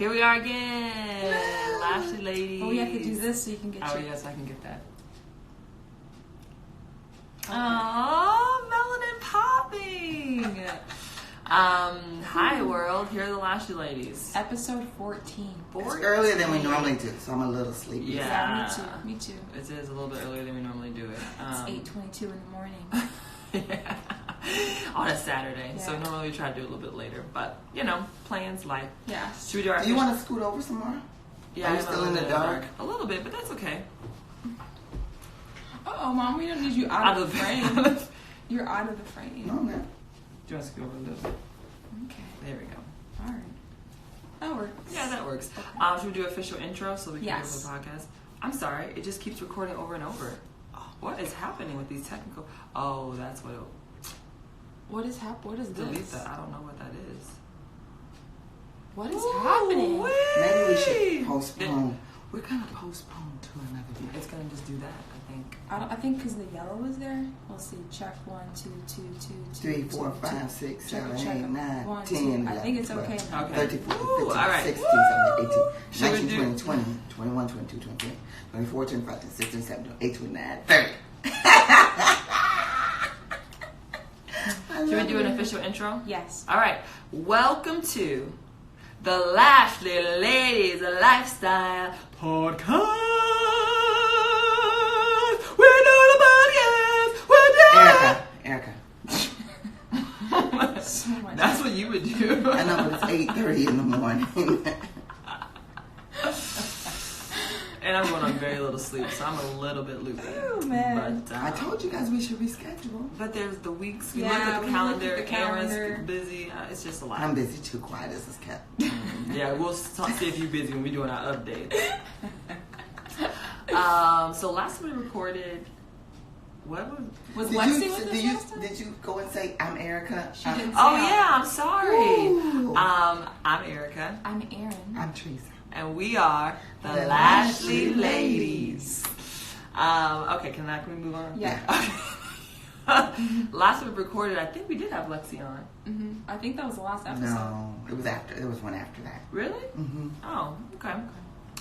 Here we are again. Lashley ladies. Oh, we have to do this so you can get Oh, your... yes, I can get that. Okay. Oh, melanin popping. Hi, world. Here are the Lashley ladies. Episode 14. It's earlier than we normally do, so I'm a little sleepy. Yeah. Me too. It is a little bit earlier than we normally do it. It's 8:22 in the morning. Yeah. On a Saturday. Yeah. So normally we try to do it a little bit later. But, plans, life. Yeah. Should we do our Do you want to scoot over some more? Yeah, Are you I'm still a in the little dark? A little bit, but that's okay. Uh-oh, Mom, we don't need you out of the frame. You're out of the frame. No, man. Do you want to scoot over a little bit? Okay. There we go. All right. That works. Yeah, that works. Okay. Should we do official intro so we can Yes. go to the podcast? I'm sorry, it just keeps recording over and over. What is happening with these technical? Oh, that's what. What is happening? What is Delete this? that. I don't know what that is. What is happening? Maybe we should postpone. We're going to postpone to another day. It's gonna just do that, I think. I think because the yellow was there. We'll see. Check 1, 2, 2, 2, 2. 3, 4, 5, 6, Check 7, it, check 8, it. 9, 1, 10, 2. 11, I think it's 12, okay now. Okay. 34, Ooh, 15, all right. 16, Should 17, we 18, do- 19, 20, 21, 22, 23, 24, 25, 26, 27, 28, 29, 30. Should we do an official intro? Yes. All right. Welcome to the Lashley Ladies Lifestyle Podcast. Where nobody else would Erica. So much. That's what you would do. I know, but it's 8:30 in the morning. And I'm going on very little sleep, so I'm a little bit loopy. Oh, man. But, I told you guys we should reschedule. But there's the weeks. We Yeah, look at the we looked calendar. at the calendar. Aaron's busy. It's just a lot. I'm busy too. Quiet as it's kept. Yeah, we'll see if you're busy when we're doing our update. So last we recorded, what was Was Lexi with us did you, last time? did you go and say, I'm Erica? She didn't say Oh it. yeah, I'm sorry. Ooh. I'm Erica, I'm Aaron. I'm Teresa. and we are the The Lashley Lashley Ladies. Okay, can we move on? Yeah. Last we recorded, I think we did have Lexi on. Mm-hmm. I think that was the last episode. No, it was after. There was one after that. Really? Mm-hmm. Oh, okay.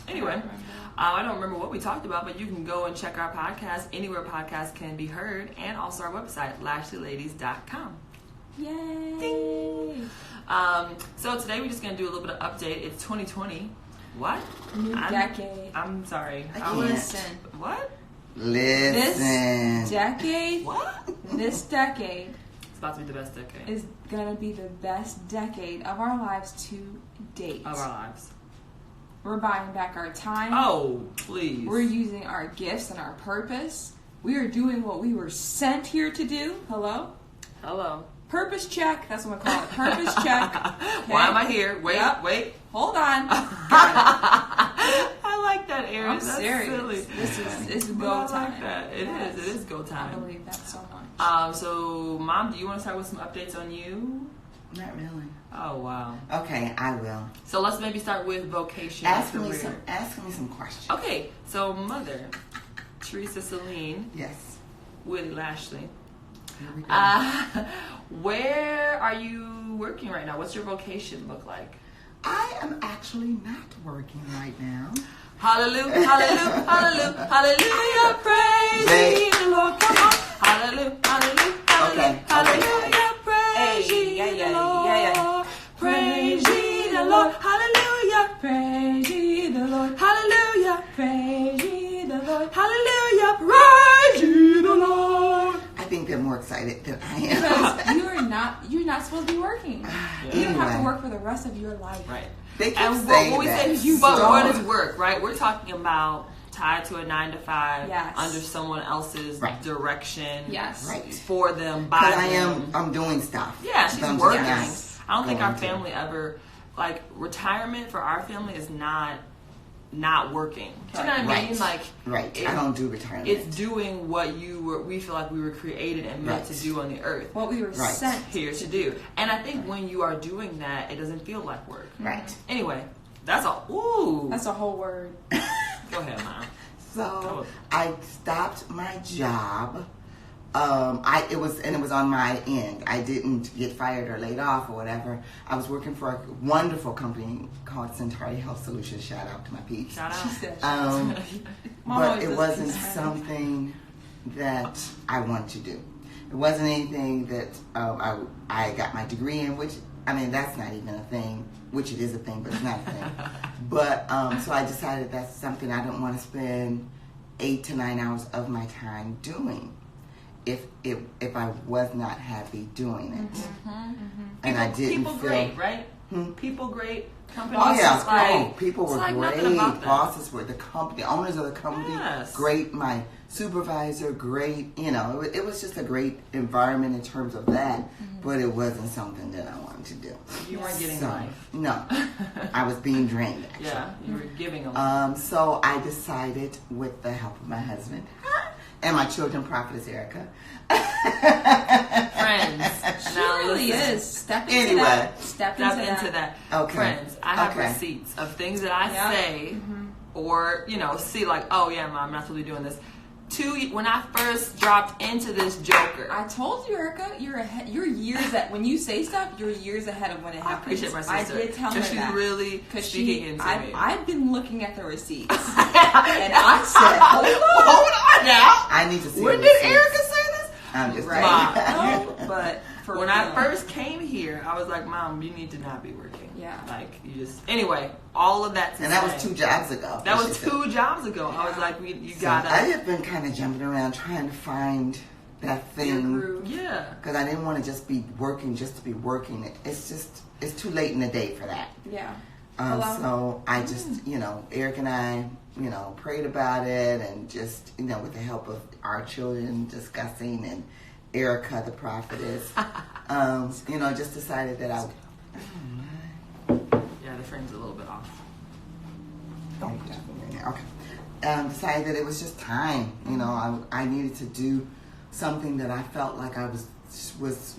Anyway, I don't remember what we talked about, but you can go and check our podcast anywhere podcasts can be heard, and also our website, LashleyLadies.com. Yay! So today we're just going to do a little bit of update. It's 2020. What? New decade. I'm sorry. I I can't. was- Listen. What? Listen. This decade, What? this decade It's about to be the best decade is gonna be the best decade of our lives to date. of our lives. We're buying back our time. Oh, please. We're using our gifts and our purpose. We are doing what we were sent here to do. Hello? Hello. Purpose check. That's what I call it. Purpose check. Okay. Why am I here? Wait, Yep. wait. Hold on. I like that, Aaron. I'm That's serious. silly. This is But go I time. like that. It is go I time. believe that so much. So, Mom, do you want to start with some updates on you? Not really. Oh, wow. Okay, I will. So let's maybe start with vocation. Ask career. me some questions. Okay, so mother, Teresa Celine, Yes. Willie Lashley. Here we go. Where are you working right now? What's your vocation look like? I am actually not working right now. Hallelujah, hallelujah, hallelujah, hallelujah, praise ye the Lord. Come on. Hallelujah, hallelujah, hallelujah, Okay. hallelujah, praise Hey, ye yeah, the Lord. Praise ye the Lord. Hallelujah, Praise ye the Lord. hallelujah, Praise ye the Lord. hallelujah, praise ye the Lord. I think they're more excited than I Because am. you're not supposed to be working. You don't have to Anyway. work for the rest of your life. Right. They keep And saying what we that. say, but So- what is work, right? We're talking about tied to a 9 to 5 Yes. under someone else's Right. direction. Yes. Right. For them, by Because them. I'm doing stuff. Yeah, she's So I'm just working. Yes. I don't think our going to. family ever, like, retirement for our family is not working. Do you know what I mean? Right. Like, Right. it- I don't do retirement. it's doing what we feel like we were created and meant Right. to do on the earth. What we were Right. sent Here to do. And I think when you are doing that, it doesn't feel like work. right. Anyway, that's all. Ooh. That's a whole word. Go ahead, Mom. So I stopped my job it was on my end. I didn't get fired or laid off or whatever. I was working for a wonderful company called Centauri Health Solutions. Shout out to my peeps. Shout out. She said, But it wasn't something that I wanted to do. It wasn't anything that I got my degree in, which, I mean, that's not even a thing, which it is a thing, but it's not a thing. But, so I decided that's something I don't want to spend 8 to 9 hours of my time doing if I was not happy doing it. And I didn't people feel... great, right? People great. Companies. Oh yeah, Like, people were like great. Bosses were the company, owners of the company. Yes. Great, my supervisor, great. You know, it was just a great environment in terms of that. But it wasn't something that I wanted to do. You weren't getting life. No, I was being drained. Actually. Yeah, you were giving a lot. So I decided, with the help of my husband and my children, Prophetess Erica. Friends. She really is. Step into Anyway. that. Step into that. Okay. Friends, I have Okay. receipts of things that I say or, see like, oh yeah, Mom, I'm not supposed to be doing this. When I first dropped into this Joker. I told you, Erica, you're years at when you say stuff, you're years ahead of when it I happens. appreciate my sister. I did tell her she's that. really speaking into me. I've been looking at the receipts, and I said, hold on now. I need to see. When the did receipts. Erica say this? I'm just Mom, No, but for when real. I first came here, I was like, Mom, you need to not be working. Yeah. Like, you just... Anyway, all of that to And that say- was 2 jobs ago. That was 2 jobs ago. I was like, you gotta... I have been kind of jumping around trying to find that Your thing. groove. Yeah. Because I didn't want to just be working just to be working. It's too late in the day for that. Yeah. So I just, Eric and I, prayed about it and just, with the help of our children discussing and Erica, the prophetess, just decided that I... Yeah, the frame's a little bit off. Okay. Decided that it was just time. I needed to do something that I felt like I was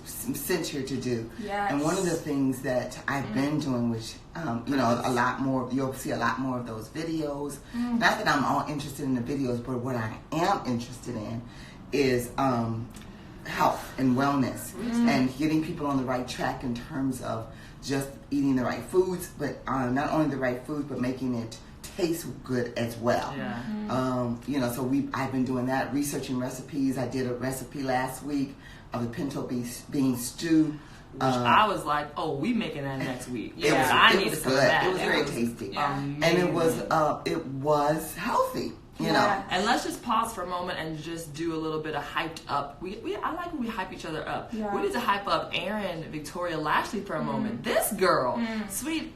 sent here to do. Yes. And one of the things that I've been doing, which a lot more, you'll see a lot more of those videos. Not that I'm all interested in the videos, but what I am interested in is health and wellness and getting people on the right track in terms of just eating the right foods, but not only the right foods, but making it taste good as well. Yeah. So I've been doing that, researching recipes. I did a recipe last week of the pinto bean stew. Which I was like, oh, we making that next week. It was, I it needed was some good. of that. It was very tasty. Amazing. And it was healthy. You know. And let's just pause for a moment and just do a little bit of hyped up. I like when we hype each other up. Yeah. We need to hype up Erin Victoria Lashley for a moment. This girl, sweet.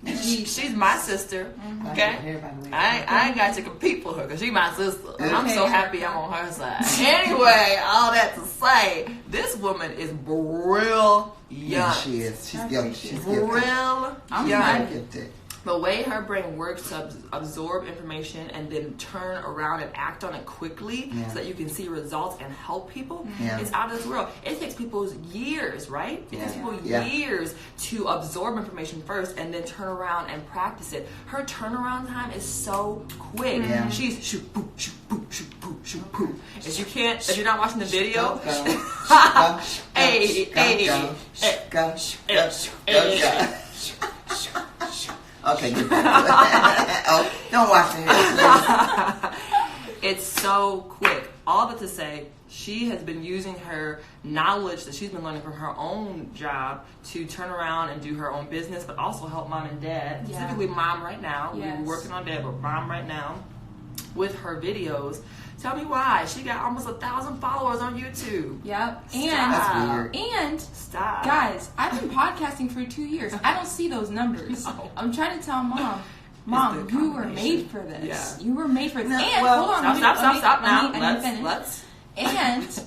She's my sister, okay? I ain't got to compete for her because she's my sister. I'm so happy I'm on her side. Anyway, all that to say, this woman is brilliant. Yeah, she is. She's gifted. She's Brilliant. I'm gifted. The way her brain works to absorb information and then turn around and act on it quickly so that you can see results and help people, it's out of this world. It takes people years, right? It takes people years to absorb information first and then turn around and practice it. Her turnaround time is so quick. She's shoot, boop, shoot, boop, shoot, boop, shoot, boop. If you're not watching the video, Okay, good. Oh, don't watch it. It's so quick. All but to say, she has been using her knowledge that she's been learning from her own job to turn around and do her own business, but also help mom and dad. Yeah. Specifically, mom right now. Yes. We're working on dad, but mom right now with her videos. Tell me why. She got almost 1,000 followers on YouTube. Yep. That's weird. And Stop. guys, I've been podcasting for 2 years. I don't see those numbers. No. I'm trying to tell Mom, the you were combination. made for this. Yeah. You were made for this. No, And well, hold on, Stop now. let me finish. Let's. And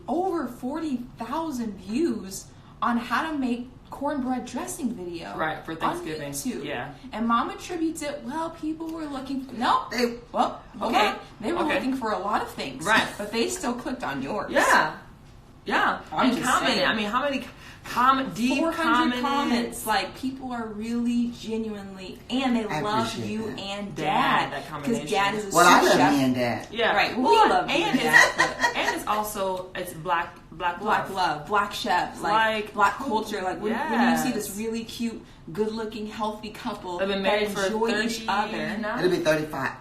over 40,000 views on how to make cornbread dressing video. Right, for Thanksgiving. On YouTube. Yeah. And Mom attributes it, people were looking for, hold Okay. on. They were looking for a lot of things. Right. But they still clicked on yours. Yeah. I'm And just commenting. saying. I mean, how many deep 400 comments. Like, people are really genuinely, and they love you that. and Dad. Because Dad is a well, I love chef. me and Dad. Yeah, right. Well, we love and you and Dad. and it's also black love, black chefs, like black culture. Like when you see this really cute, good-looking, healthy couple They've been married that for enjoy each other. It'll be 35.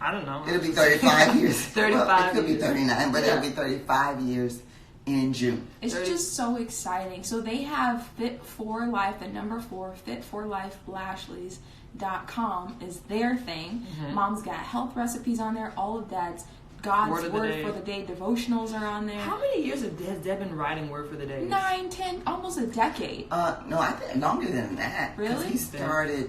I don't know. It'll be 35 years. 35 well, it could years. be 39, but it'll be 35 years in June. It's just so exciting. So they have Fit for Life, the number 4, Fit for Life Lashley's.com is their thing. Mom's got health recipes on there. All of that's God's Word for the Day devotionals are on there. How many years has Deb been writing Word for the Day? 9, 10, almost a decade. No, I think longer than that. Really? He started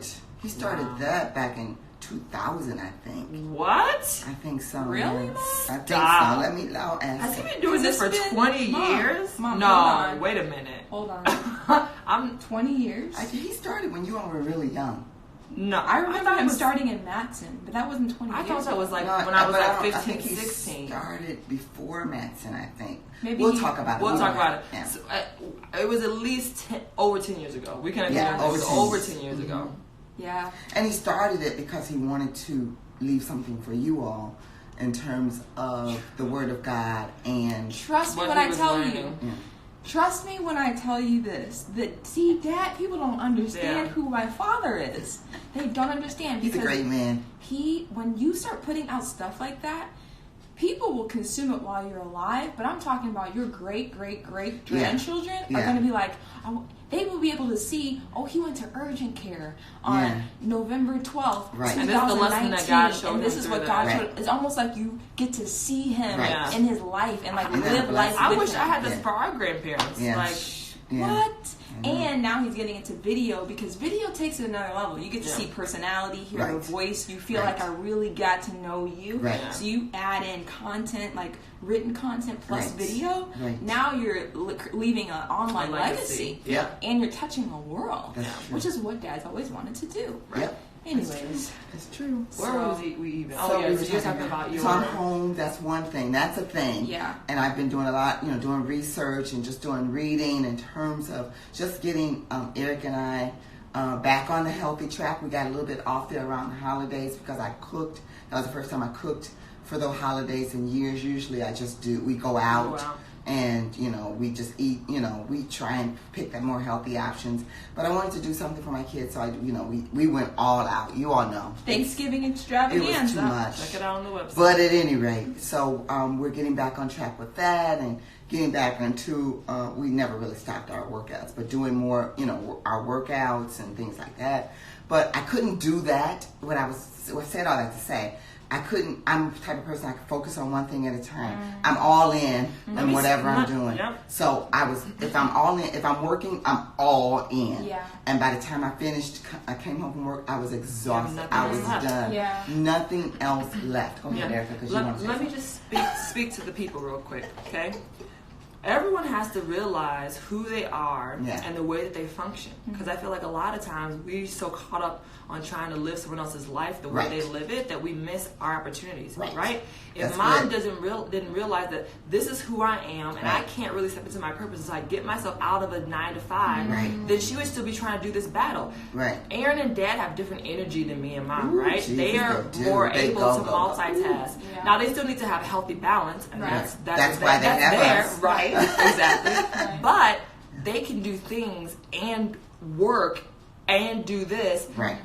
that back in 2000, I think. What? I think so. Really, Mom? I think so. I'll ask. Has he been doing this for 20 years? Mom, no, wait a minute. Hold on. I'm 20 years? He started when you all were really young. No, I remember him starting in Matson, but that wasn't 20 years. I thought that was like No, when I was like I 15, think he 16. started before Matson, I think. Maybe we'll talk about it. We'll talk about it. Yeah. So, it was at least over 10 years ago. We can agree on over this. 10 Over 10 years ago. Yeah. And he started it because he wanted to leave something for you all in terms of the Word of God and Trust me what when he I was tell learning. you. Yeah. Trust me when I tell you this. That see, Dad, people don't understand Yeah. who my father is. They don't understand he's a because great man. when you start putting out stuff like that, people will consume it while you're alive. But I'm talking about your great grandchildren are going to be like, they will be able to see, he went to urgent care on November 12th, Right. And this is the lesson that God showed and this him is through what that. God showed. It's almost like you get to see him Right. in his life and like And live life I with wish him. I had this for our grandparents. Yeah. Like, Yeah. What? And now he's getting into video because video takes it another level. You get to see personality, hear your voice. You feel like I really got to know you. Right. So you add in content, like written content plus video. Right. Now you're leaving an online legacy. Yeah. And you're touching the world. That's true. Which is what Dad's always wanted to do. Yep. Anyways. That's true. where was we even? So So we were you're talking about your... So I'm home, that's one thing. That's a thing. Yeah. And I've been doing a lot, doing research and just doing reading in terms of just getting Eric and I back on the healthy track. We got a little bit off there around the holidays because I cooked. That was the first time I cooked for those holidays in years. Usually we go out. And, we just eat, we try and pick the more healthy options. But I wanted to do something for my kids, so we went all out. You all know. Thanksgiving It was extravaganza. too much. Check it out on the website. But at any rate, so we're getting back on track with that and getting back into, we never really stopped our workouts, but doing more, our workouts and things like that. But I couldn't do that. I said all that to say, I'm the type of person I can focus on one thing at a time. I'm all in on whatever I'm doing. Yep. So if I'm all in, if I'm working, I'm all in. Yeah. And by the time I came home from work, I was exhausted. I was done. Yeah. Nothing else left. Go ahead, Erica, because you want to say Let me just speak to the people real quick, okay? Everyone has to realize who they are and the way that they function. Because I feel like a lot of times we're so caught up on trying to live someone else's life the way they live it that we miss our opportunities, right? If Mom didn't realize that this is who I am and I can't really step into my purpose until I get myself out of a 9-to-5, then she would still be trying to do this battle. Right. Aaron and Dad have different energy than me and Mom, Ooh, right? Jesus, they are more able to multitask. Yeah. Now they still need to have a healthy balance, and that's why they have there, us. right? Exactly. But they can do things and work and do this. Right.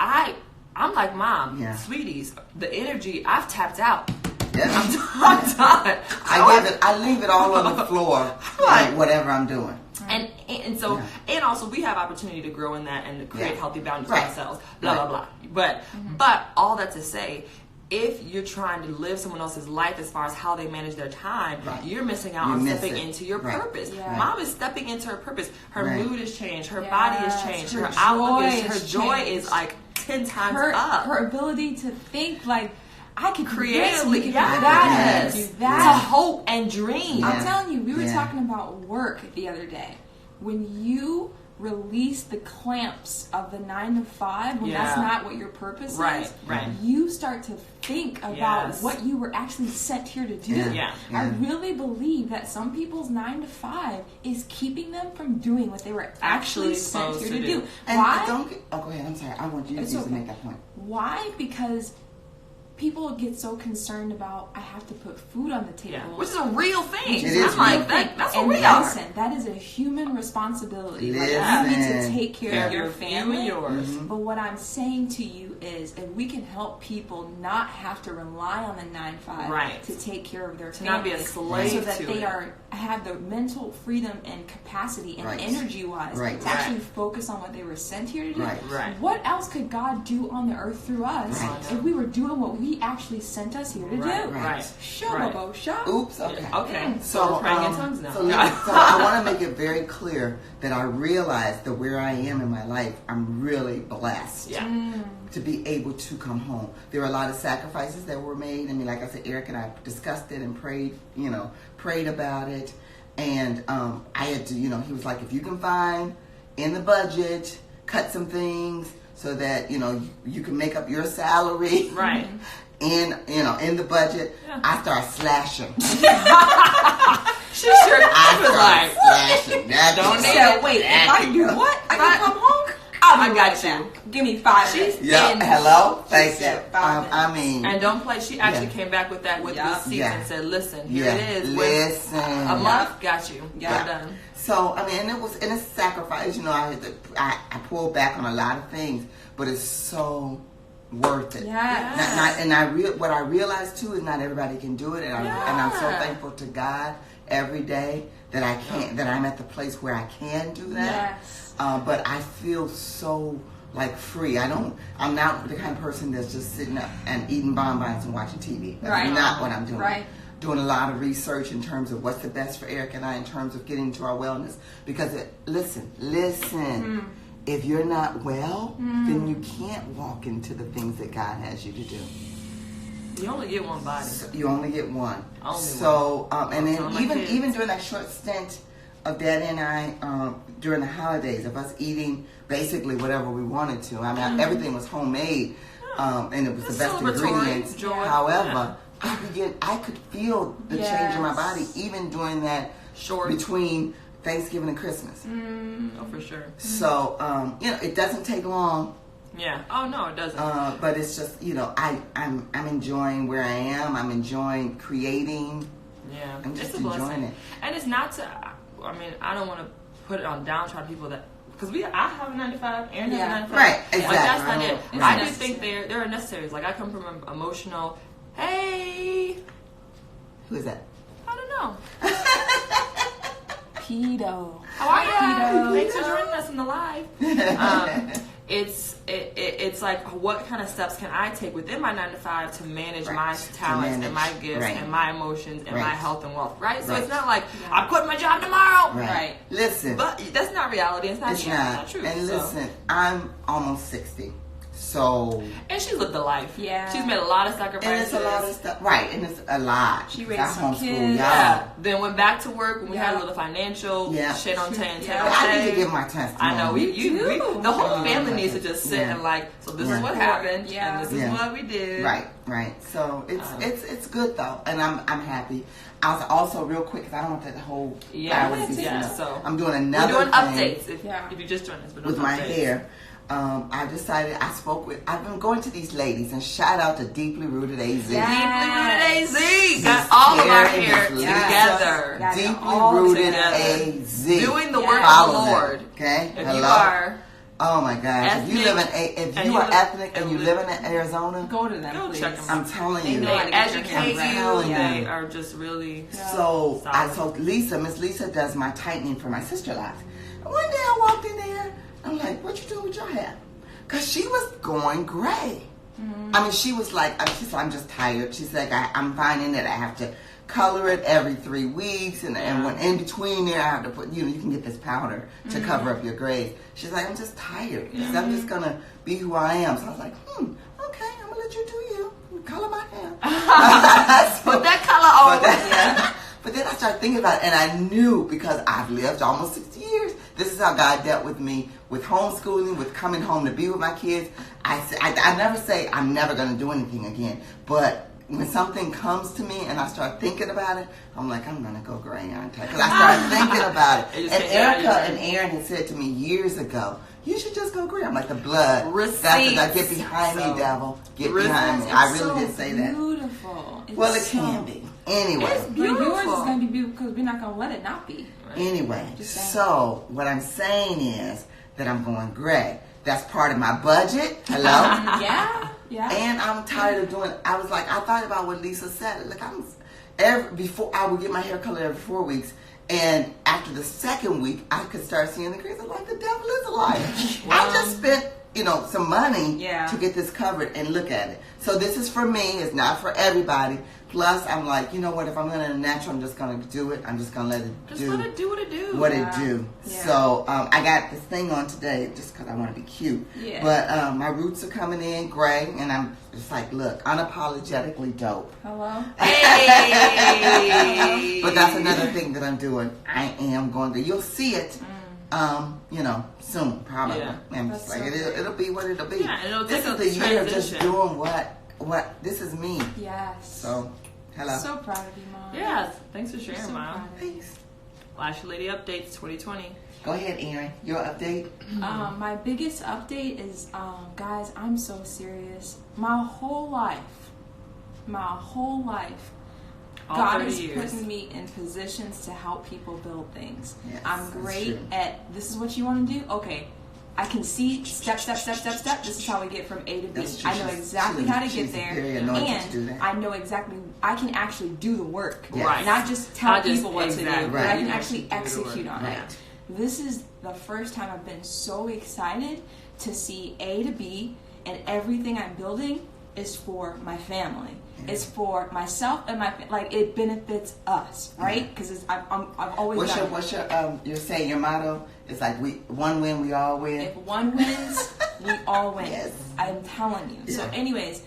I'm like, Mom, sweeties, the energy, I've tapped out. Yeah. I'm done. I leave it all on the floor, like whatever I'm doing. And so, and also we have opportunity to grow in that and to create healthy boundaries for ourselves, blah, blah, blah. But all that to say, if you're trying to live someone else's life as far as how they manage their time, you're missing out on stepping into your purpose. Yeah. Mom is stepping into her purpose. Her mood has changed. Her Yes. body has changed. Her outlook is, her joy is like 10 times up. Her ability to think like, I could creatively, do that, do that. To hope and dream. I'm telling you, we were talking about work the other day. When you release the clamps of the 9 to 5 when that's not what your purpose is. Right. You start to think about what you were actually sent here to do. I really believe that some people's 9 to 5 is keeping them from doing what they were actually sent here to do. And why? go ahead. I'm sorry. I want you to make that point. Why? Because people get so concerned about, I have to put food on the table. Which is a real thing. It is like that. That's what we are. Listen, that is a human responsibility. Listen. You need to take care of your You family. and yours. But what I'm saying to you is, if we can help people not have to rely on the 9-5 to take care of their family, not be a slave so that to they it. have the mental freedom and capacity and energy-wise to actually focus on what they were sent here to do. What else could God do on the earth through us if we were doing what we actually sent us here to do? Oops. Okay. So we're praying in tongues now. So I want to make it very clear that I realize that where I am in my life, I'm really blessed to be able to come home. There were a lot of sacrifices that were made. I mean, like I said, Eric and I discussed it and prayed about it. And I had to, he was like, if you can find in the budget, cut some things so that, you can make up your salary. In the budget, I start slashing. She sure was like, slashing. Don't say, wait, if I do what? I can come home? I got you. Give me 5 minutes. Hello? Thank you. I mean. And don't play. She actually came back with that with receipts and said, listen, here it is. Listen. A month, got you. Got done. So, I mean, and it's sacrifice. I pulled back on a lot of things, but it's so worth it. What I realized too is not everybody can do it, and I'm so thankful to God every day that I'm at the place where I can do that. But I feel so free. I'm not the kind of person that's just sitting up and eating bonbons and watching TV. That's not what I'm doing. Doing a lot of research in terms of what's the best for Eric and I in terms of getting to our wellness. Because listen. If you're not well, then you can't walk into the things that God has you to do. You only get one body. You only get one. Only and then even during that short stint of Daddy and I, during the holidays, of us eating basically whatever we wanted to. I mean, everything was homemade, and it was the best ingredients. However, I could feel the change in my body, even during that between Thanksgiving and Christmas. Oh, for sure. So, it doesn't take long. Yeah. Oh, no, it doesn't. But it's just, I'm enjoying where I am. I'm enjoying creating. Yeah. I'm just it's a blessing. enjoying it. And it's not to, I don't want to put it on downtrodden people that, because I have a 9 to 5, Aaron has a 9 to 5. Right, exactly. That's not it. I do think there are necessaries. I come from an emotional, hey. Who is that? I don't know. Pedo. How are you? Thanks for joining us in the live. It's like, what kind of steps can I take within my 9 to 5 to manage my talents and my gifts and my emotions and my health and wealth, right? So it's not like, I'm quitting my job tomorrow. Right. Listen. But that's not reality. It's not true. And listen, I'm almost 60. So. And she's lived a life. Yeah. She's made a lot of sacrifices. And it's a lot of stuff. Right. And it's a lot. She raised some kids. Y'all. Yeah. Then went back to work when we had a little financial shit on 10. I need to give my testimony. I know. The whole family needs to just sit and so this is what happened. And this is what we did. Right. So it's good though. And I'm happy. I was also real quick because I don't want that whole so I'm doing another We're doing thing updates if you just joined us. With my hair. I decided I've been going to these ladies, and shout out to Deeply Rooted AZ. Yes. Deeply Rooted AZ. Got all of our hair together. Deeply Rooted AZ. Doing the work of the Lord. Okay? If you are oh my gosh. If you are ethnic and you live in Arizona, go to them. Go check them out. I'm telling you. They educate you. They are just really so Miss Lisa does my tightening for my sister-in-laws. One day I walked in there. I'm like, what you doing with your hair? Because she was going gray. I mean, she was like, I'm just tired. She's like, I'm finding that I have to color it every 3 weeks. And when in between there, I have to put, you can get this powder to cover up your grays. She's like, I'm just tired. So I'm just going to be who I am. So I was like, okay, I'm going to let you do you. Color my hair. Put that color on. But then I started thinking about it, and I knew, because I've lived almost 60 years, This is how God dealt with me with homeschooling, with coming home to be with my kids. I never say I'm never going to do anything again. But when something comes to me and I start thinking about it, I'm like, I'm going to go gray, aren't I? Because I started thinking about it. And Erica and Aaron had said to me years ago, you should just go gray. I'm like, the blood. Receipts. That's get behind me, devil. Get behind me. I really did say that. Beautiful. Well, it can be. Anyway. It's beautiful. Yours is going to be beautiful because we're not going to let it not be. Right? Anyway, so what I'm saying is that I'm going gray. That's part of my budget. Hello? Yeah. And I'm tired of doing, I thought about what Lisa said. Like, before I would get my hair colored every 4 weeks. And after the second week, I could start seeing the crease. I'm like, the devil is a liar. I just spent, some money to get this covered, and look at it. So this is for me. It's not for everybody. Plus, I'm like, you know what? If I'm going to natural, I'm just going to do it. I'm just going to let it do let it do what it do. What it do. Yeah. So I got this thing on today just because I want to be cute. Yeah. But my roots are coming in gray, and I'm just like, look, unapologetically dope. Hello? Hey! But that's another thing that I'm doing. I am going to, you'll see it, soon, probably. Yeah. I'm just like, it'll be what it'll be. Yeah, this is the year of just doing what this is me. Yes. So, hello. So proud of you, Mom. Yeah, thanks for sharing, so Mom. Thanks. Lashley Lady Updates 2020. Go ahead, Erin. Your update? My biggest update is, guys, I'm so serious. My whole life, God is putting me in positions to help people build things. Yes, I'm great at, this is what you want to do? Okay. I can see step. This is how we get from A to B. I know exactly how to get there, and I know exactly. I can actually do the work, right? Not just tell people what to do, right. but I can actually execute on right. it. This is the first time I've been so excited to see A to B, and everything I'm building is for my family. It's for myself and my it benefits us, right? Because I've always. What's your you're saying your motto? It's like one win, we all win. If one wins, we all win. Yes. I'm telling you. Yeah. So, anyways,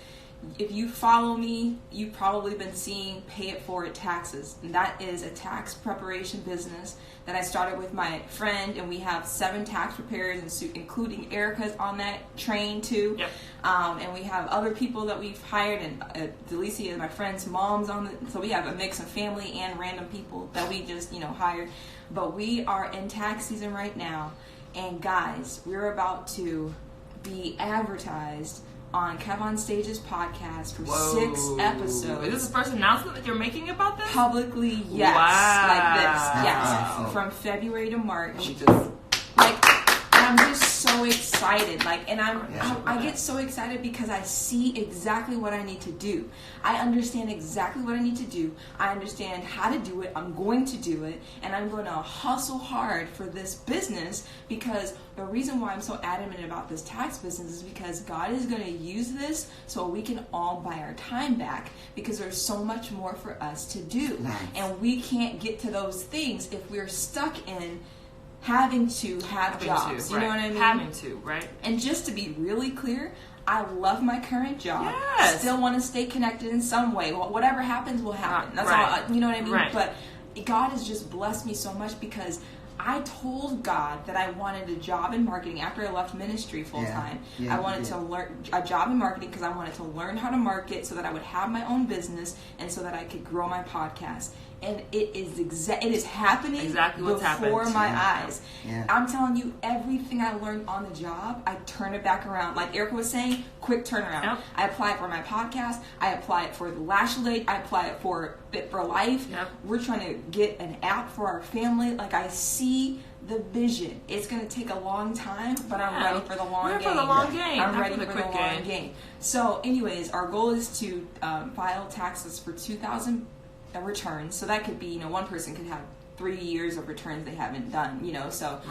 if you follow me, you've probably been seeing Pay It Forward Taxes, and that is a tax preparation business that I started with my friend, and we have 7 tax preparers, including Erica's on that train too. Yep. And we have other people that we've hired, and Delicia and my friend's mom's on the. So we have a mix of family and random people that we just hired. But we are in tax season right now, and guys, we're about to be advertised on Kev on Stage's podcast for 6 episodes. Is this the first announcement that you're making about this? Publicly, yes. Wow. Like this, yes. Wow. From February to March. I'm just so excited. I get so excited because I see exactly what I need to do. I understand exactly what I need to do. I understand how to do it. I'm going to do it. And I'm going to hustle hard for this business, because the reason why I'm so adamant about this tax business is because God is going to use this so we can all buy our time back, because there's so much more for us to do. Nice. And we can't get to those things if we're stuck in having to have jobs. You know what I mean? Having to, right? And just to be really clear, I love my current job. Yes. Still want to stay connected in some way. Well, whatever happens will happen. That's all. You know what I mean? Right. But God has just blessed me so much, because I told God that I wanted a job in marketing after I left ministry full time. I wanted to learn a job in marketing because I wanted to learn how to market so that I would have my own business and so that I could grow my podcast. And it is happening exactly what's before my eyes. Yeah. I'm telling you, everything I learned on the job, I turn it back around. Like Erica was saying, quick turnaround. Yep. I apply it for my podcast. I apply it for the Lashley. I apply it for Fit for Life. Yep. We're trying to get an app for our family. Like, I see the vision. It's going to take a long time, but I'm ready for the long game. For the long game. I'm ready for the long game. So, anyways, our goal is to file taxes for 2,000 returns. So that could be, one person could have 3 years of returns they haven't done, so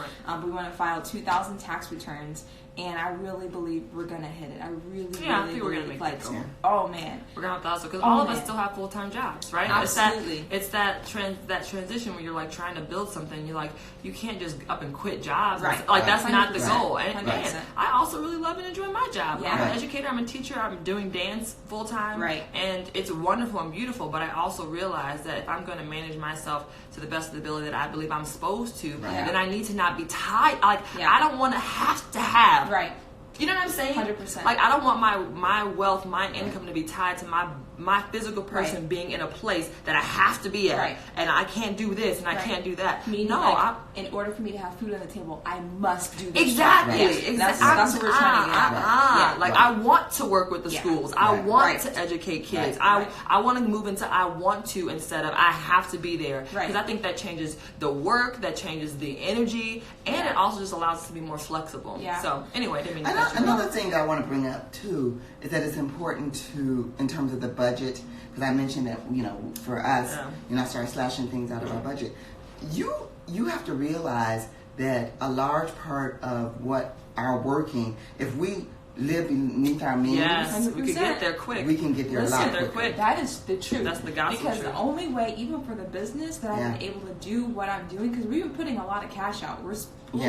we want to file 2,000 tax returns, And I really believe we're gonna hit it. I really I think we're gonna make like, it go. oh man, we're gonna have to hustle because all of us still have full-time jobs, right? Absolutely. It's that transition where you're like trying to build something. You're like, you can't just up and quit jobs, right? Like that's not the goal. And 100%. I also really love and enjoy my job. Yeah. I'm an educator. I'm a teacher. I'm doing dance full-time, right? And it's wonderful and beautiful. But I also realize that if I'm going to manage myself to the best of the ability that I believe I'm supposed to, then I need to not be tied. Like I don't want to have. Right. You know what I'm saying? 100%. Like I don't want my wealth, my income to be tied to my physical person being in a place that I have to be at, and I can't do this and I can't do that. Meaning, like, in order for me to have food on the table, I must do this. Exactly. That's what we're trying to get at. Like I want to work with the schools. I want to educate kids. I want to move into I want to instead of I have to be there, because I think that changes the work, that changes the energy, and it also just allows us to be more flexible. So anyway, didn't mean another thing that I want to bring up too is that it's important to, in terms of the budget, because I mentioned that, for us, I started slashing things out of our budget. You have to realize that a large part of what our working, if we live beneath our means, we can get there quick. We can get there a lot quicker. That is the truth. That's the gospel because truth. The only way, even for the business, that I've been able to do what I'm doing, because we've been putting a lot of cash out. We're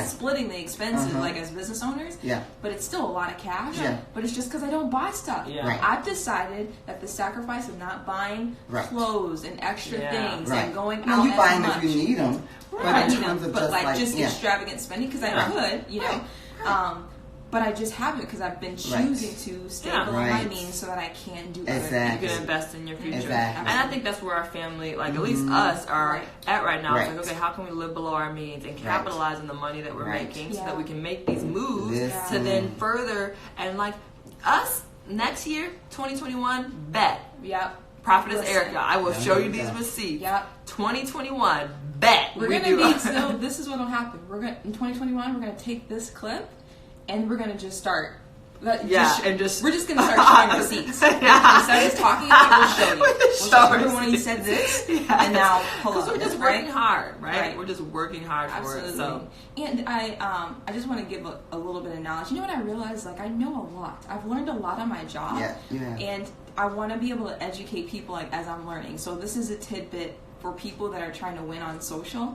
splitting the expenses, like as business owners. But it's still a lot of cash. But it's just because I don't buy stuff. I've decided that the sacrifice of not buying clothes and extra things and going out you buy as them much. if you need them. But in terms of just extravagant spending, because I could, but I just haven't, because I've been choosing to stay below my means so that I can do other things. You can invest in your future. Exactly. And I think that's where our family, like at least us, are at right now. It's like, okay, how can we live below our means and capitalize on the money that we're making so that we can make these moves to then further, and like us, next year, 2021, bet. Prophetess Erica, I will show you these receipts. 2021, bet. We're going to be, so this is what will happen. In 2021, we're going to take this clip, and we're gonna just start. We're just gonna start showing receipts. Instead of talking about it, we'll show you. Everyone, he said this, and now because we're just working hard, right? We're just working hard for it. So, and I just want to give a little bit of knowledge. You know what I realized? Like I know a lot. I've learned a lot on my job, and I want to be able to educate people like as I'm learning. So this is a tidbit for people that are trying to win on social.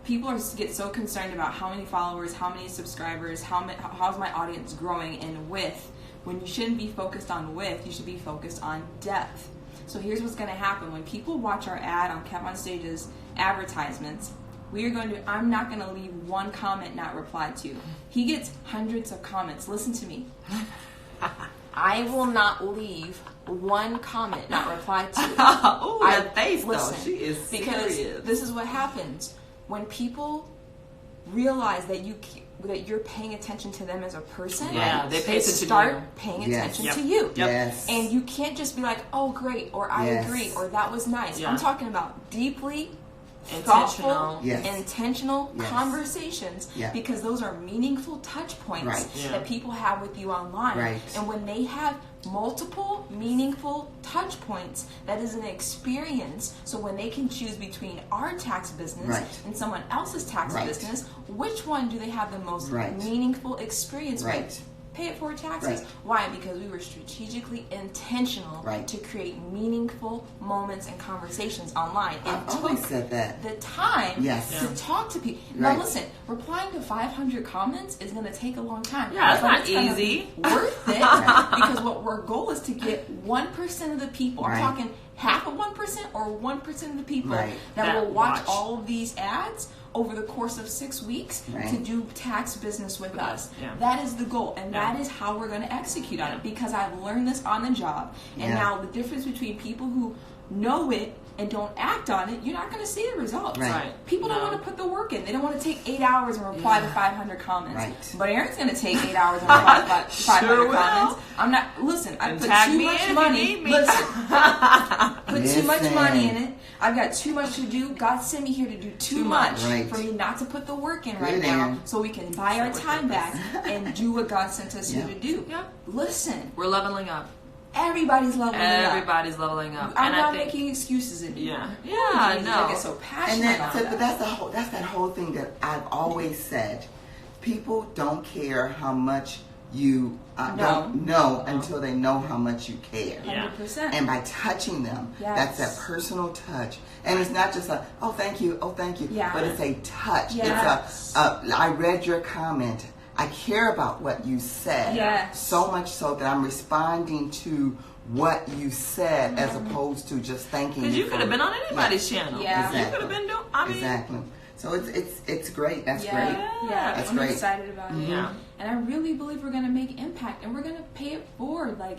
People get so concerned about how many followers, how many subscribers, how's my audience growing, and width. When you shouldn't be focused on width, you should be focused on depth. So here's what's going to happen. When people watch our ad on Kept on Stage's advertisements, I'm not going to leave one comment not replied to. He gets hundreds of comments. Listen to me. I will not leave one comment not replied to. That face, though. She is serious. Because this is what happens. When people realize that you're paying attention to them as a person, they pay attention start paying attention to you. Yes. And you can't just be like, oh great, or I agree, or that was nice. I'm talking about deeply thoughtful, intentional conversations, because those are meaningful touch points that people have with you online. And when they have multiple meaningful touch points, that is an experience. So when they can choose between our tax business and someone else's tax business, which one do they have the most meaningful experience with? Pay it forward taxes. Why? Because we were strategically intentional to create meaningful moments and conversations online. I've always said that. The time to talk to people. Now listen, replying to 500 comments is going to take a long time. That's not easy. Worth it, because what our goal is to get 1% of the people. I'm talking half of 1% or 1% of the people that will watch all of these ads over the course of 6 weeks to do tax business with us. That is the goal, and that is how we're going to execute on it, because I've learned this on the job. And now the difference between people who know it and don't act on it, you're not going to see the results. People don't want to put the work in. They don't want to take 8 hours and reply to 500 comments. But Aaron's going to take 8 hours and reply to 500 comments. I'm not. Listen, I put too much money. Put too much money in it. I've got too much to do. God sent me here to do too much for me not to put the work in now, so we can buy our time back and do what God sent us here to do. Listen, we're leveling up. Everybody's leveling up. Everybody's leveling up. I'm not making excuses anymore. I get so passionate about that. But that's that whole thing that I've always said. people don't care how much you don't know until they know how much you care. 100%. And by touching them, that's that personal touch. And it's not just a, oh, thank you, but it's a touch. It's I read your comment. I care about what you said. So much so that I'm responding to what you said as opposed to just thanking you. Because you could have been on anybody's channel. Exactly. You could have been doing, exactly. So it's great. That's great. That's I'm great. Excited about it. Yeah. And I really believe we're gonna make impact, and we're gonna pay it forward. Like,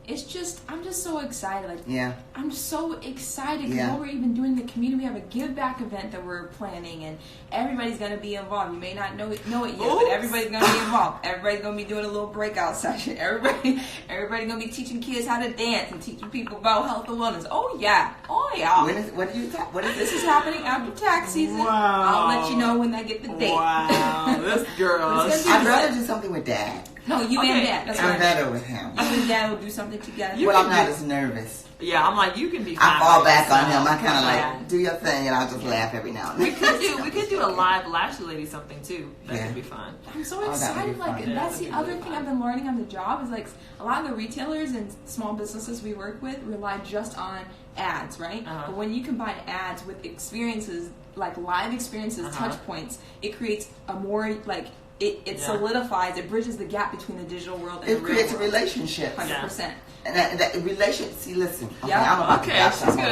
it's just, I'm just so excited. Like, I'm so excited because what we're even doing in the community. We have a give back event that we're planning, and everybody's gonna be involved. You may not know it yet, but everybody's gonna be involved. Everybody's gonna be doing a little breakout session. Everybody's gonna be teaching kids how to dance and teaching people about health and wellness. Oh yeah. What is this is happening after tax season. Wow. I'll let you know when I get the date. Wow, this girl. I'd rather do something with Dad. No, you and Dad. That's I'm better with him. You and Dad will do something together. I'm not as nervous. Yeah, I'm like, you can be fine. I fall back on him. I kind of like, do your thing, and I'll just laugh every now and then. We could do a live Lashley lady something too. That could be fun. I'm so excited. Like, that's the other thing I've been learning on the job is like a lot of the retailers and small businesses we work with rely just on ads, right? But when you combine ads with experiences, like live experiences, touch points, it creates a more like. It solidifies, it bridges the gap between the digital world and the real world. It creates a relationship. 100%. And that relationship, see, listen. Okay, I'm about to drop something.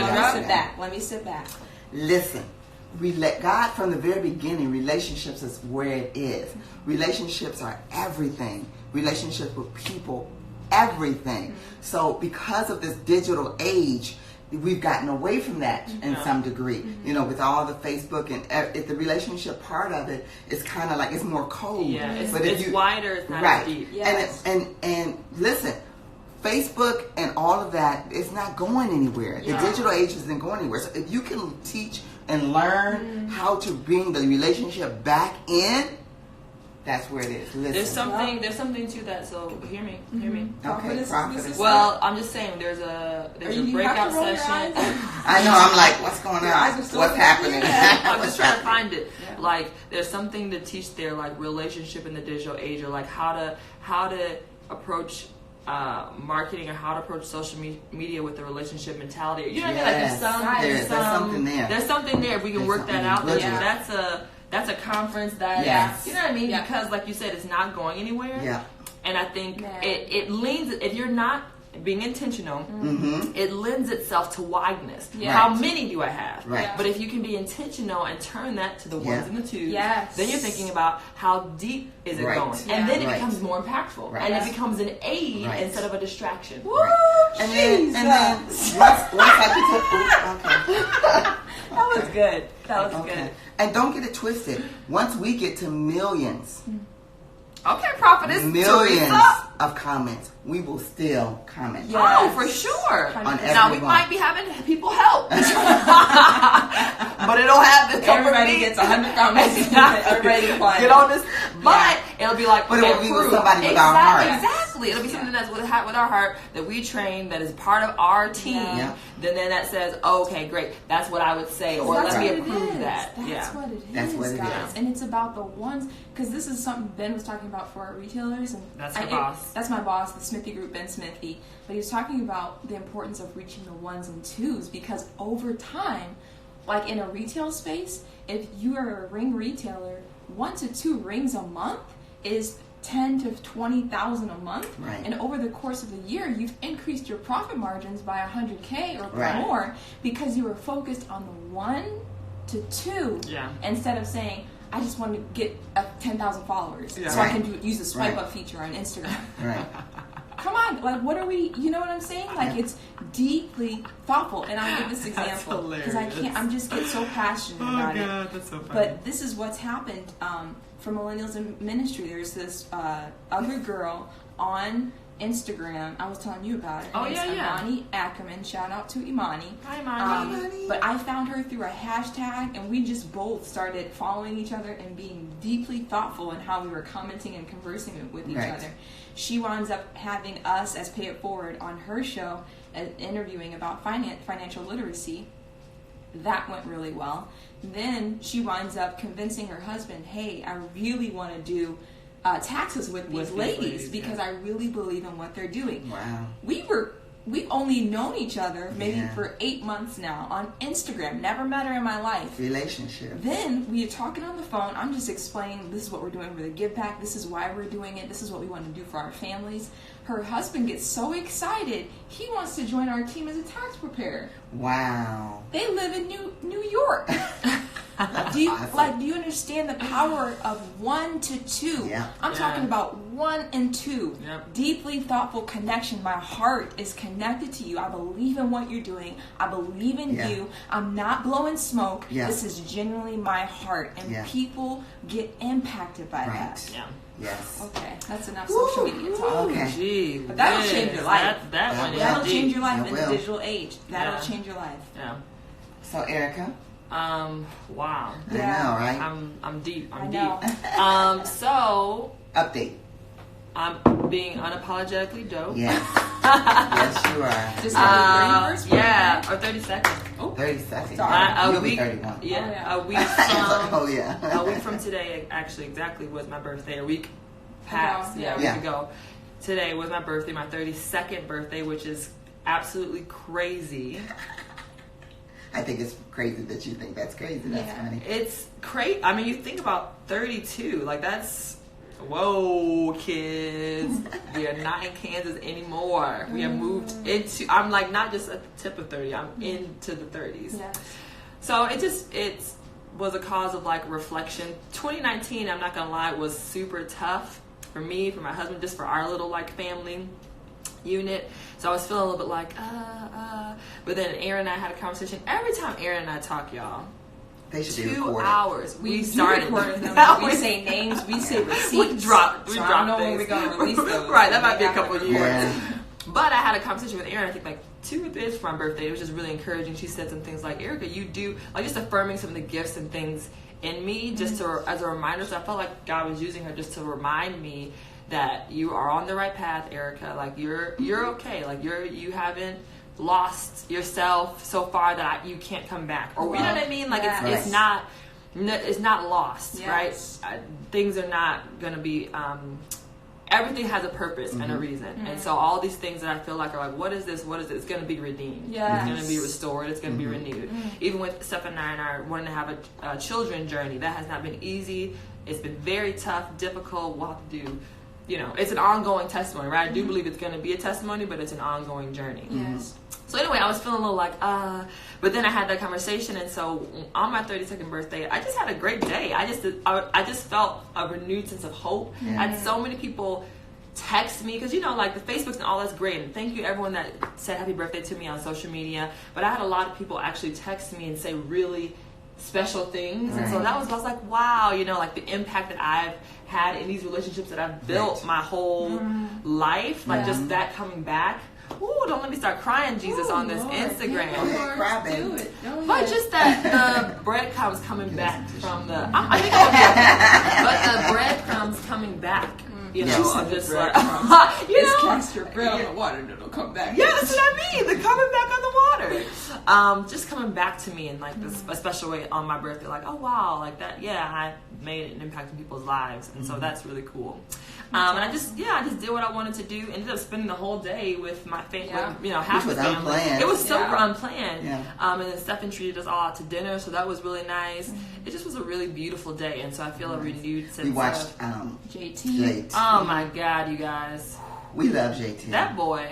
Let me sit back. Listen. God, from the very beginning, relationships is where it is. Relationships are everything. Relationships with people, everything. So because of this digital age, we've gotten away from that in some degree, with all the Facebook and if the relationship part of it is kind of like it's more cold. Yeah, it's wider, it's not as deep. Yes. And listen, Facebook and all of that is not going anywhere. The digital age isn't going anywhere. So if you can teach and learn how to bring the relationship back in, that's where it is. Listen. There's something to that. So hear me. Okay, prophetess. Well, I'm just saying there's a breakout session. I know. I'm like, what's going on? What's happening? I'm just trying to find it. Yeah. Like, there's something to teach there, like relationship in the digital age, or like how to approach marketing, or how to approach social media with the relationship mentality. You know what I mean? Like there's something there. There's something there. If we can work that out, that's a conference that, you know what I mean? Because like you said, it's not going anywhere. Yeah. And I think it leans, if you're not being intentional, it lends itself to wideness. Yeah. How many do I have? Right. But if you can be intentional and turn that to the ones and the twos, then you're thinking about how deep is it going. And then it becomes more impactful. Right. And it becomes an aid instead of a distraction. Woo! And then once I that was good. That was good. And don't get it twisted. Once we get to millions, prophetess, millions of comments, we will still comment. Yes. Oh, for sure. Now we might be having people help, but it'll have the everybody gets 100 comments. Everybody get on this, but it'll be like, but it'll be with somebody with our heart. Exactly, it'll be something that's with our heart that we train, that is part of our team. Yeah. Then that says, okay, great, that's what I would say, or let me approve that. That's what it is. That's what it is. And it's about the ones, because this is something Ben was talking about for our retailers, and that's my boss. That's my boss, the Smithy Group, Ben Smithy. But he was talking about the importance of reaching the ones and twos, because over time, like in a retail space, if you are a ring retailer, 1 to 2 rings a month is 10 to 20,000 a month, right. And over the course of the year, you've increased your profit margins by $100K or more because you were focused on the 1 to 2 instead of saying, I just want to get 10,000 followers so I can use the swipe up feature on Instagram. Right. Come on, like what are we? You know what I'm saying? Like it's deeply thoughtful, and I'll give this example because I'm just get so passionate about it. That's so funny. But this is what's happened for millennials in ministry. There's this other girl on Instagram. I was telling you about it. Her name's Imani Ackerman. Shout out to Imani. Hi, Imani. But I found her through a hashtag, and we just both started following each other and being deeply thoughtful in how we were commenting and conversing with each other. She winds up having us as Pay It Forward on her show, interviewing about financial literacy. That went really well. Then she winds up convincing her husband, hey, I really want to do taxes with these ladies because I really believe in what they're doing. Wow. We've only known each other maybe for 8 months now on Instagram. Never met her in my life. Relationship. Then we are talking on the phone. I'm just explaining this is what we're doing for the give back. This is why we're doing it. This is what we want to do for our families. Her husband gets so excited. He wants to join our team as a tax preparer. Wow. They live in New York. Do you understand the power of 1 to 2? Yeah. I'm talking about 1 and 2. Yep. Deeply thoughtful connection. My heart is connected to you. I believe in what you're doing. I believe in you. I'm not blowing smoke. Yeah. This is genuinely my heart. And people get impacted by that. Yeah. Yes. Okay, that's enough social media talk. Okay. Gee, But that'll change your life. That'll change your life in the digital age. That'll change your life. Yeah. So, Erica. Wow. I know, right? I'm deep. I'm know. deep. So update. I'm being unapologetically dope. Yes. Yes, you are. Just on your 31st birthday? Or 32nd. Oh, 30 seconds. Sorry. You'll be 31. Yeah, Oh, a week from. Oh, yeah. A week from today, actually, exactly was my birthday. A week past, ago. a week ago. Today was my birthday, my 32nd birthday, which is absolutely crazy. I think it's crazy that you think that's crazy. That's funny. It's crazy. I mean, you think about 32, like that's. Whoa, kids. We are not in Kansas anymore. We have moved into, I'm like not just at the tip of 30, I'm into the 30s. Yeah. So it was a cause of like reflection. 2019, I'm not gonna lie, was super tough for me, for my husband, just for our little like family unit. So I was feeling a little bit like, but then Aaron and I had a conversation. Every time Aaron and I talk, y'all, They should be 2 recorded. hours. We started. We say names. We say receipts. We drop I don't know when we're going to release those. Right, that might be a couple of years. Yeah. But I had a conversation with Erin, I think like 2 or 3 days before my birthday. It was just really encouraging. She said some things like, Erica, you do, like just affirming some of the gifts and things in me, just to, as a reminder. So I felt like God was using her just to remind me that you are on the right path, Erica. Like you're okay. Like you haven't lost yourself so far that you can't come back. Or you know what I mean? Like it's not lost, right? Things are not gonna be. Everything has a purpose and a reason, and so all these things that I feel like are like, what is this? What is it? It's going to be redeemed. Yes. It's going to be restored. It's going to be renewed. Even with Steph and I wanting to have a children journey, that has not been easy. It's been very tough, difficult. We'll have to do, it's an ongoing testimony, right? I do believe it's going to be a testimony, but it's an ongoing journey. Yes. So anyway, I was feeling a little like, but then I had that conversation, and so on my 32nd birthday, I just had a great day. I just felt a renewed sense of hope. Yeah. I had so many people text me, because like the Facebooks and all that's great, and thank you everyone that said happy birthday to me on social media, but I had a lot of people actually text me and say really special things, and so I was like, wow, like the impact that I've had in these relationships that I've built my whole life, like just that coming back. Ooh, don't let me start crying, Jesus, on this Lord. Instagram. Do it. But just that the breadcrumbs coming back from the, I think I'll but the breadcrumbs coming back, I'm just like, Just cast your bread on the water and it'll come back. Yeah, that's what I mean. The coming back on the water. Just coming back to me in like this a special way on my birthday. Like, oh wow, like that. Yeah, I made an impact in people's lives, and so that's really cool. And I just did what I wanted to do. Ended up spending the whole day with my family. Half Which the was family. unplanned. It was super unplanned. Yeah. And then Stephen treated us all out to dinner, so that was really nice. It just was a really beautiful day, and so I feel a renewed sense. We watched JT. Oh my God, you guys! We love JT. That boy.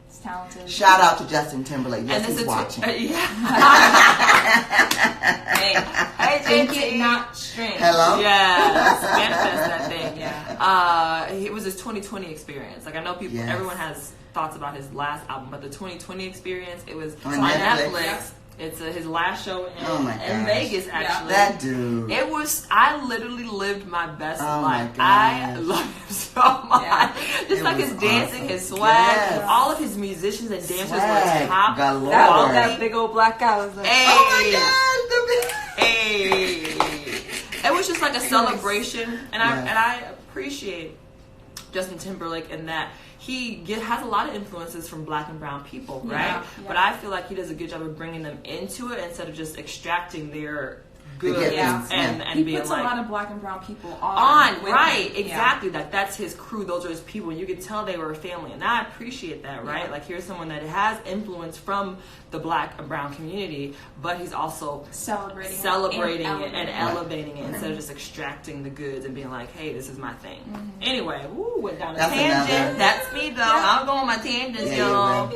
It's talented. Shout out to Justin Timberlake. Yes, he's watching. Hey, Think it not strange. Hello? Yes, manifest that thing. Yeah. It was his 2020 experience. Like I know people, everyone has thoughts about his last album, but the 2020 experience, it was on Netflix. It's his last show in Vegas, actually. That dude. It was, I literally lived my best life. My gosh. I love him so much. Yeah. Just like his dancing, awesome. his swag, Yes. all of his musicians and dancers Swag were top. galore. That big old black guy was like, Hey. Oh my God. Hey, it was just like a celebration, and I appreciate Justin Timberlake in that he has a lot of influences from Black and brown people, right? Yeah. But I feel like he does a good job of bringing them into it instead of just extracting their good, and he being puts like, a lot of black and brown people on right, him. exactly. Like that's his crew. Those are his people, and you can tell they were a family, and I appreciate that, right? Like here's someone that has influence from the black and brown community, but he's also celebrating it and elevating it instead of just extracting the goods and being like, hey, this is my thing. Anyway, went down a tangent. That's me though. I'll go on my tangents, y'all.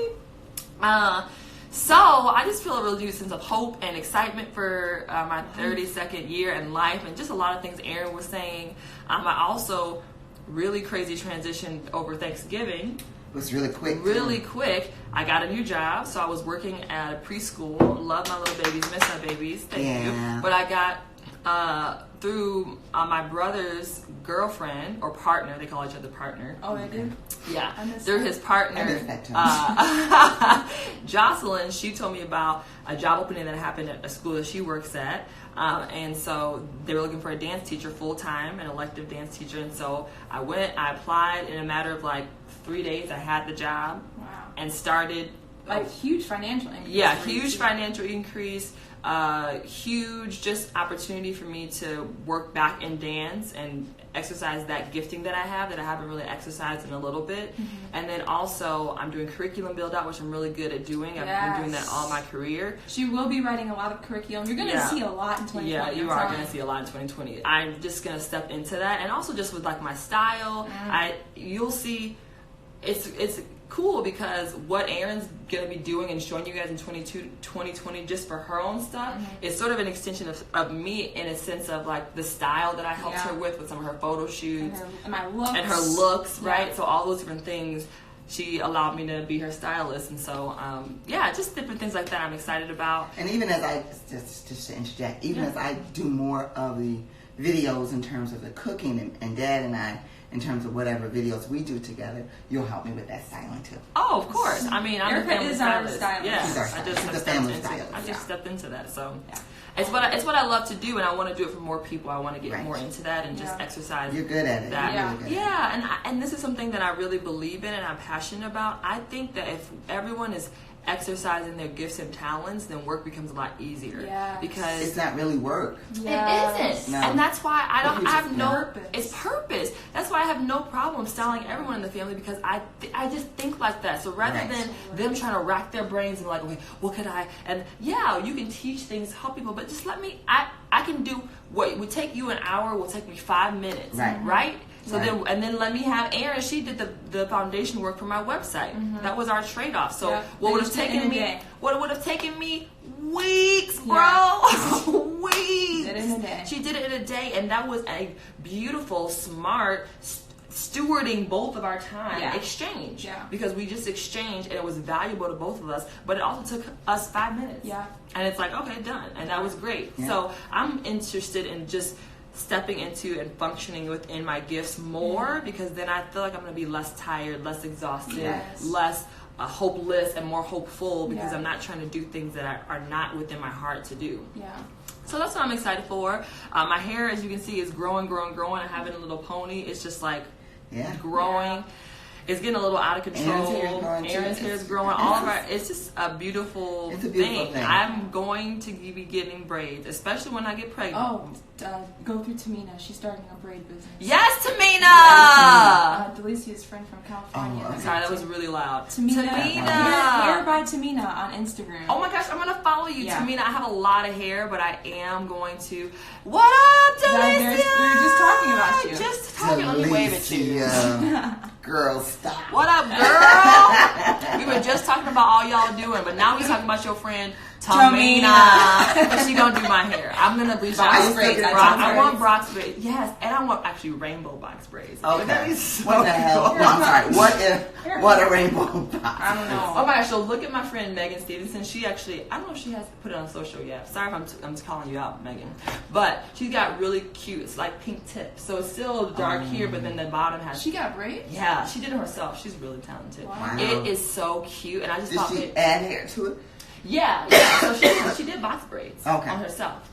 So I just feel a real deep sense of hope and excitement for my 32nd year in life, and just a lot of things Aaron was saying. I also really crazy transitioned over Thanksgiving. It was really quick. Really quick. I got a new job, so I was working at a preschool. Love my little babies, miss my babies. Thank you. But I got through my brother's girlfriend or partner. They call each other partner. Oh, they do? Yeah. Through his partner, Jocelyn, she told me about a job opening that happened at a school that she works at. And so they were looking for a dance teacher full-time, an elective dance teacher. And so I applied in a matter of like 3 days. I had the job. Wow. And started. Like huge financial increase. Yeah, huge financial increase. Huge just opportunity for me to work back in dance and exercise that gifting that I have that I haven't really exercised in a little bit. And then also I'm doing curriculum build out, which I'm really good at doing. I've been doing that all my career. She will be writing a lot of curriculum. You're going to see a lot in 2020. Yeah, you are going to see a lot in 2020. I'm just going to step into that, and also just with like my style, you'll see it's cool because what Erin's going to be doing and showing you guys in 2020 just for her own stuff is sort of an extension of me in a sense of like the style that I helped her with some of her photo shoots and my looks. And her looks, right? So all those different things, she allowed me to be her stylist. And so, just different things like that I'm excited about. And even as I, just to interject, as I do more of the videos in terms of the cooking and Dad and I, in terms of whatever videos we do together, you'll help me with that styling too. Oh, of course. I mean, I'm Erica is our stylist. Yeah, I just stepped into that. So it's what I love to do, and I want to do it for more people. I want to get more into that and just exercise. You're good at it. That. And this is something that I really believe in and I'm passionate about. I think that if everyone is exercising their gifts and talents, then work becomes a lot easier. Because it's not really work. It isn't. No. And that's why it's purpose. That's why I have no problem styling everyone in the family, because I just think like that. So rather than them trying to rack their brains and like, okay, what could I, and you can teach things, help people, but just let me, I can do what would take you an hour will take me 5 minutes. Right? So then let me have Erin. She did the foundation work for my website. That was our trade-off. So what would have taken me? What would have taken me weeks, bro? Weeks. Did it in a day. She did it in a day, and that was a beautiful, smart, stewarding both of our time exchange. Because we just exchanged, and it was valuable to both of us. But it also took us 5 minutes. And it's like, okay, done, and that was great. So I'm interested in just stepping into and functioning within my gifts more, because then I feel like I'm going to be less tired, less exhausted, less hopeless, and more hopeful, because I'm not trying to do things that are not within my heart to do. So that's what I'm excited for. My hair, as you can see, is growing. I have it in a little pony. It's just like growing. It's getting a little out of control. Erin's hair is growing. All of our, it's just a beautiful thing. I'm going to be getting braids, especially when I get pregnant. Go through Tamina. She's starting a braid business. Yes, Tamina! Delicia's friend from California. Sorry, that was really loud. Tamina. Hair by Tamina on Instagram. Oh my gosh, I'm going to follow you, Tamina. I have a lot of hair, but I am going to... What up, Delicia? We were just talking about you. Just talking. Let me wave at you. Girl, stop. What up, girl? We were just talking about all y'all doing, but now we're talking about your friend Tamina. But she don't do my hair. I'm gonna bleach out. I want box braids. Yes, and I want actually rainbow box braids. Okay. What the hell? No, I'm sorry. What a rainbow box? I don't know. Oh my gosh! So look at my friend Megan Stevenson. She actually, I don't know if she has put it on social yet. Sorry if I'm just calling you out, Megan. But she's got really cute. It's like pink tips, so it's still dark here, but then the bottom has. She got braids? Yeah, she did it herself. She's really talented. Wow. It is so cute, and I just thought. Did she add hair to it? Yeah. So she did box braids on herself.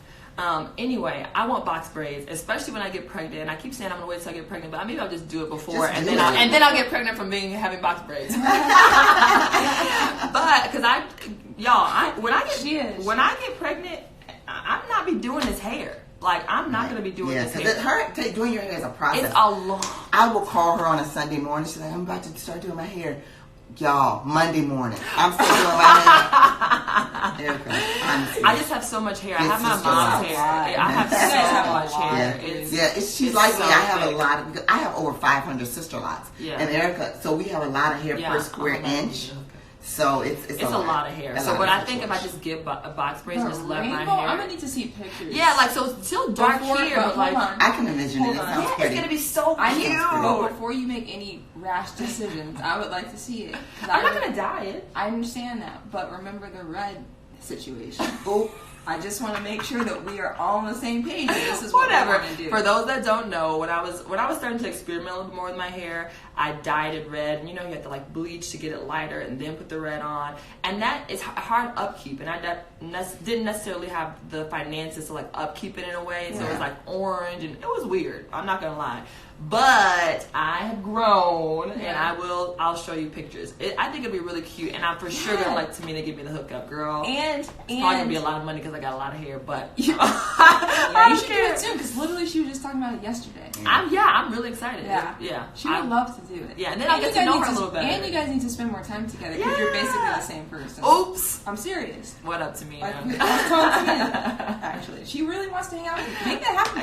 Anyway, I want box braids, especially when I get pregnant. And I keep saying I'm gonna wait till I get pregnant, but maybe I'll just do it before, and then I'll get pregnant from having box braids. But because when I get pregnant, I'm not not be doing his hair. Like, I'm not going to be doing this hair. Doing your hair is a process. It's a long. I will call her on a Sunday morning. She's like, I'm about to start doing my hair. Y'all, Monday morning, I'm still doing my hair. Erica, honestly. I just have so much hair. I have my mom's hair. I have so much hair. She's like me. I have a lot of. I have over 500 sister lots. Yeah. And Erica, so we have a lot of hair per square inch. So it's a lot of hair. So, but I think if I just give box braids and just let my hair. I'm gonna need to see pictures. Yeah, like, so it's still dark here, but like, I can envision it. It sounds pretty. It's gonna be so cute. But before you make any rash decisions, I would like to see it. I'm not gonna dye it. I understand that, but remember the red situation. I just want to make sure that we are all on the same page. This is what I want to do. For those that don't know, when I was starting to experiment a little bit more with my hair, I dyed it red. And you have to like bleach to get it lighter and then put the red on. And that is hard upkeep. And I didn't necessarily have the finances to like upkeep it in a way. So it was like orange and it was weird. I'm not gonna lie. But I have grown, and I'll show you pictures. I think it'd be really cute, and I'm for sure gonna like Tamina give me the hookup, girl. And it's probably gonna be a lot of money because I got a lot of hair, but you should do it too, because literally she was just talking about it yesterday. I'm really excited. Yeah. She would love to do it. Yeah, and then I'll get to know her a little better. And you guys need to spend more time together because you're basically the same person. Oops. I'm serious. What up, Tamina? I was telling Tamina, actually. She really wants to hang out with you. Make that happen.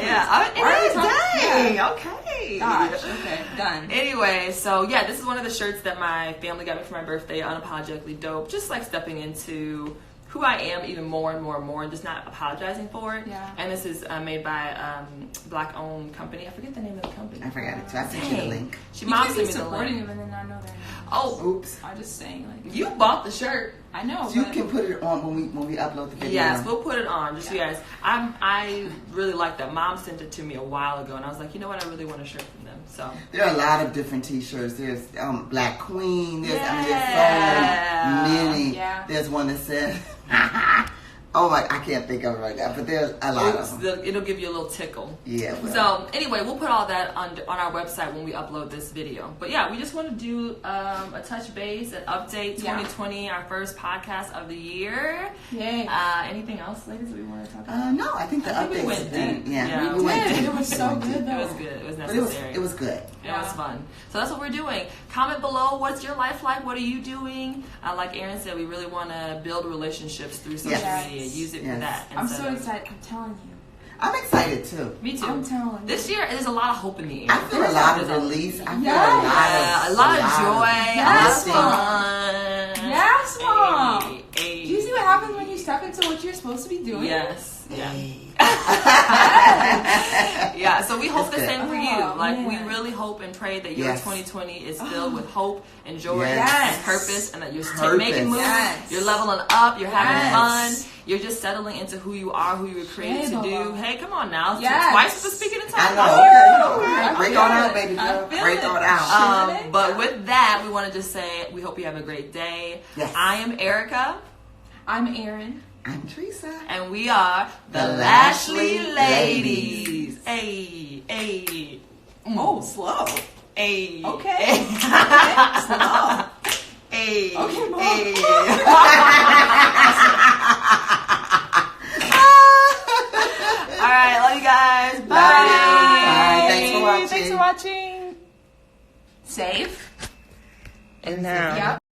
Okay. Gosh, okay, done. Anyway, so this is one of the shirts that my family got me for my birthday. Unapologetically dope. Just like stepping into who I am even more and more and more, and just not apologizing for it. Yeah. And this is made by Black-owned company. I forget the name of the company. I forgot it too. I sent you the link. Mom sent me the link. Supporting them and then not know their name. Oh, oops! I'm just saying, like, you bought the shirt. I know. So you can put it on when we upload the video. Yes, we'll put it on. Just you guys. I really like that. Mom sent it to me a while ago, and I was like, you know what? I really want a shirt from them. So there are a lot of different T-shirts. There's Black Queen. There's so many. Yeah. There's one that says. Oh my! I can't think of it right now, but there's a lot of them. It'll give you a little tickle. Yeah. Well. So anyway, we'll put all that on our website when we upload this video. But we just want to do a touch base, an update. 2020, our first podcast of the year. Yay! Anything else, ladies, that we want to talk about? No, I think the update went deep. We went deep. It was so good, though. It was good. It was necessary. It was good. It was fun. So that's what we're doing. Comment below. What's your life like? What are you doing? Like Erin said, we really want to build relationships through social media. Use it for that. I'm so excited. I'm telling you. I'm excited too. Me too. I'm telling you. This year, there's a lot of hope in the air. I feel a lot of release. I feel a lot of joy. Yes, a lot of fun. Yes, Mom. Hey. Do you see what happens when you step into what you're supposed to be doing? Yes. Hey. So we hope the same for you. We really hope and pray that your 2020 is filled with hope and joy and purpose, and that you're making moves, you're leveling up, you're having fun, you're just settling into who you are, who you were created to do. Hey, come on now. Twice for speaking in tongues. I know. Break on out, baby girl. Break on out. But with that, we want to just say we hope you have a great day. Yes. I am Erica. I'm Erin. I'm Teresa. And we are the Lashley Ladies. Hey. Oh, slow. Hey. Okay. Slow. Hey. Okay, Mom.